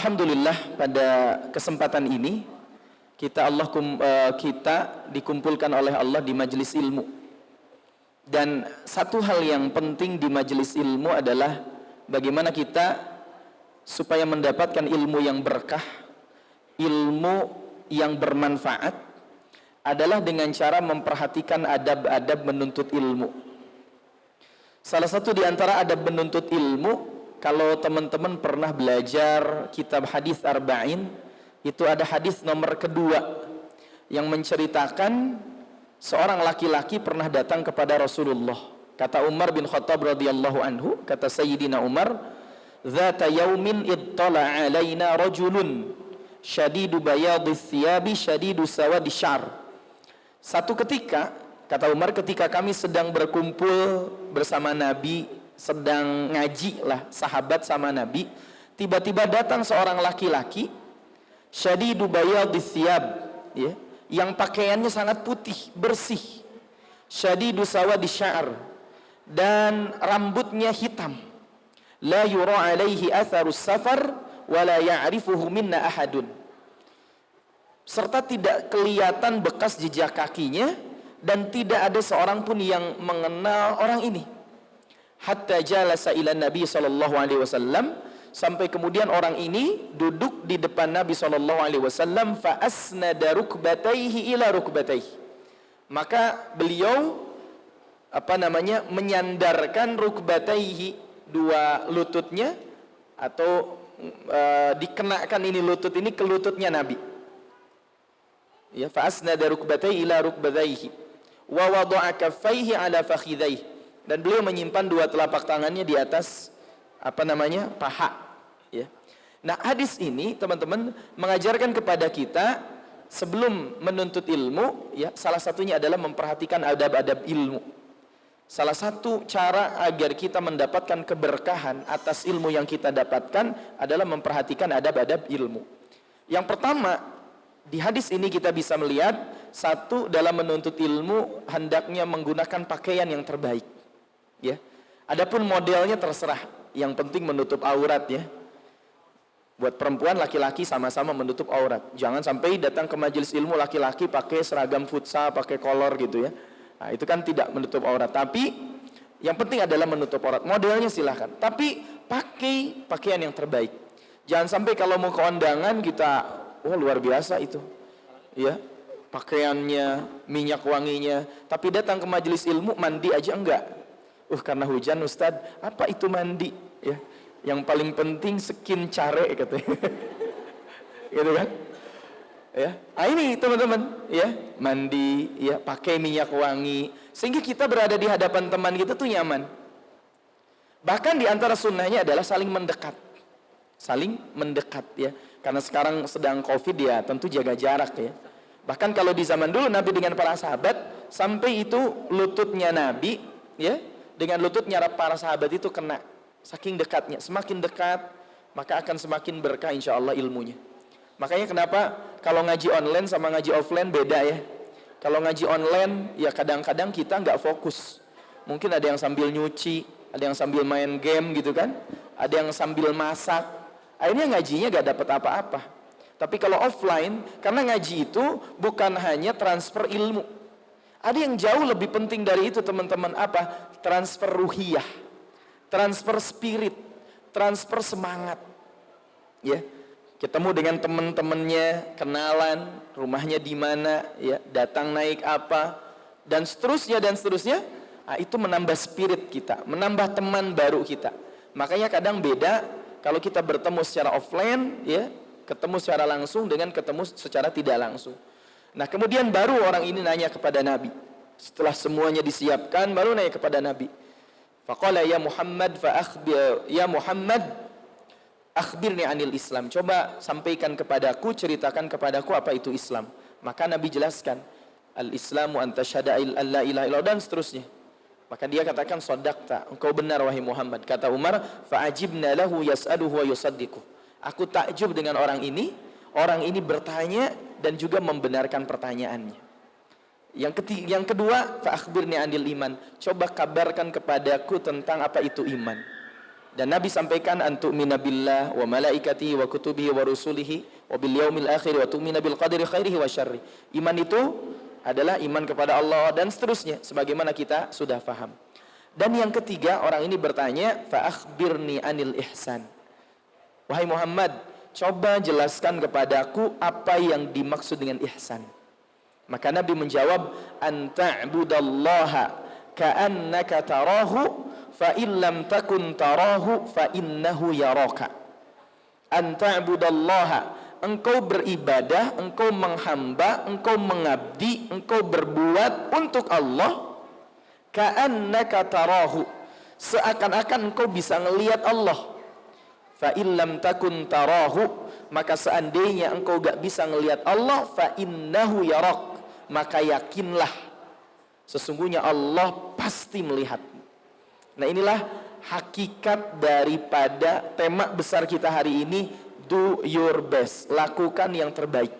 Alhamdulillah pada kesempatan ini kita dikumpulkan oleh Allah di majelis ilmu. Dan satu hal yang penting di majelis ilmu adalah bagaimana kita supaya mendapatkan ilmu yang berkah, ilmu yang bermanfaat adalah dengan cara memperhatikan adab-adab menuntut ilmu. Salah satu di antara adab menuntut ilmu, kalau teman-teman pernah belajar kitab hadis Arba'in, itu ada hadis nomor kedua yang menceritakan seorang laki-laki pernah datang kepada Rasulullah. Kata Umar bin Khattab radhiyallahu anhu, kata Sayyidina Umar, "Dzata yaumin ittala 'alaina rajulun syadidu bayadis thiyabi syadidu sawadi syar." Satu ketika, kata Umar, ketika kami sedang berkumpul bersama Nabi, sedang ngaji lah sahabat sama Nabi, tiba-tiba datang seorang laki-laki syadidu bayadis thiyab, ya, yang pakaiannya sangat putih, bersih, syadidu sawadi syar, dan rambutnya hitam, la yura alaihi atharus safar wa la ya'rifuhu minna ahadun, serta tidak kelihatan bekas jejak kakinya dan tidak ada seorang pun yang mengenal orang ini. Hatta jalasa ila Nabi sallallahu alaihi wasallam, sampai kemudian orang ini duduk di depan Nabi sallallahu alaihi wasallam, fa asnada rukbatayhi ila rukbatayhi, maka beliau menyandarkan rukbatayhi, dua lututnya, atau dikenakan ini lutut ini ke lututnya Nabi, ya, fa asnada rukbatayhi ila rukbatayhi wa wada'a kaffayhi ala fakhidhayhi, dan beliau menyimpan dua telapak tangannya di atas paha, ya. Nah, hadis ini teman-teman mengajarkan kepada kita sebelum menuntut ilmu, ya, salah satunya adalah memperhatikan adab-adab ilmu. Salah satu cara agar kita mendapatkan keberkahan atas ilmu yang kita dapatkan adalah memperhatikan adab-adab ilmu. Yang pertama, di hadis ini kita bisa melihat, satu, dalam menuntut ilmu hendaknya menggunakan pakaian yang terbaik, ya. Adapun modelnya terserah, yang penting menutup aurat, ya. Buat perempuan, laki-laki sama-sama menutup aurat. Jangan sampai datang ke majelis ilmu laki-laki pakai seragam futsal, pakai kolor gitu, ya. Nah, itu kan tidak menutup aurat. Tapi yang penting adalah menutup aurat. Modelnya silahkan, tapi pakai pakaian yang terbaik. Jangan sampai kalau mau ke undangan kita, oh luar biasa itu, ya, pakaiannya, minyak wanginya, tapi datang ke majelis ilmu mandi aja enggak. Karena hujan Ustadz, apa itu mandi, ya? Yang paling penting skin care katanya. Gitu kan? Ya. Nah, ini teman-teman, ya, mandi, ya, pakai minyak wangi, sehingga kita berada di hadapan teman kita tuh nyaman. Bahkan di antara sunnahnya adalah saling mendekat. Saling mendekat, ya. Karena sekarang sedang Covid, ya, tentu jaga jarak, ya. Bahkan kalau di zaman dulu Nabi dengan para sahabat, sampai itu lututnya Nabi, ya, dengan lututnya para sahabat itu kena, saking dekatnya. Semakin dekat maka akan semakin berkah insya Allah ilmunya. Makanya kenapa kalau ngaji online sama ngaji offline beda, ya. Kalau ngaji online, ya, kadang-kadang kita nggak fokus. Mungkin ada yang sambil nyuci, ada yang sambil main game gitu kan, ada yang sambil masak, akhirnya ngajinya nggak dapat apa-apa. Tapi kalau offline, karena ngaji itu bukan hanya transfer ilmu, ada yang jauh lebih penting dari itu teman-teman, apa? Transfer ruhiyah, transfer spirit, transfer semangat, ya. Ketemu dengan teman-temannya, kenalan, rumahnya di mana, ya, datang naik apa, dan seterusnya dan seterusnya. Nah, itu menambah spirit kita, menambah teman baru kita. Makanya kadang beda kalau kita bertemu secara offline, ya, ketemu secara langsung dengan ketemu secara tidak langsung. Nah, kemudian baru orang ini nanya kepada Nabi. Setelah semuanya disiapkan, baru nanya kepada Nabi. Faqala ya Muhammad akhbirni anil Islam. Coba sampaikan kepadaku, ceritakan kepadaku apa itu Islam. Maka Nabi jelaskan, al-Islamu anta syahada alla ilaha illallah, dan seterusnya. Maka dia katakan, shadaqta, engkau benar wahai Muhammad. Kata Umar, fa'ajibna lahu yas'aluhu wa yusaddiquh. Aku takjub dengan orang ini bertanya dan juga membenarkan pertanyaannya. Yang kedua, fa akhbirni anil iman. Coba kabarkan kepadaku tentang apa itu iman. Dan Nabi sampaikan antu'mina billah wa malaikatihi wa kutubihi wa rusulihi wa bil yaumil akhir wa tu'mina bil qadri khairihi wa syarri. Iman itu adalah iman kepada Allah dan seterusnya sebagaimana kita sudah faham. Dan yang ketiga, orang ini bertanya, fa akhbirni anil ihsan. Wahai Muhammad, coba jelaskan kepadaku apa yang dimaksud dengan ihsan. Maka Nabi menjawab, anta'budallaha ka'annaka tarahu fa illam takun tarahu fa innahu yaraka. Anta'budallaha, engkau beribadah, engkau menghamba, engkau mengabdi, engkau berbuat untuk Allah, ka'annaka tarahu, seakan-akan engkau bisa ngelihat Allah. Fa illam takun tarahu, maka seandainya engkau gak bisa ngelihat Allah, fa innahu yarak, maka yakinlah sesungguhnya Allah pasti melihat. Nah, inilah hakikat daripada tema besar kita hari ini, do your best, lakukan yang terbaik.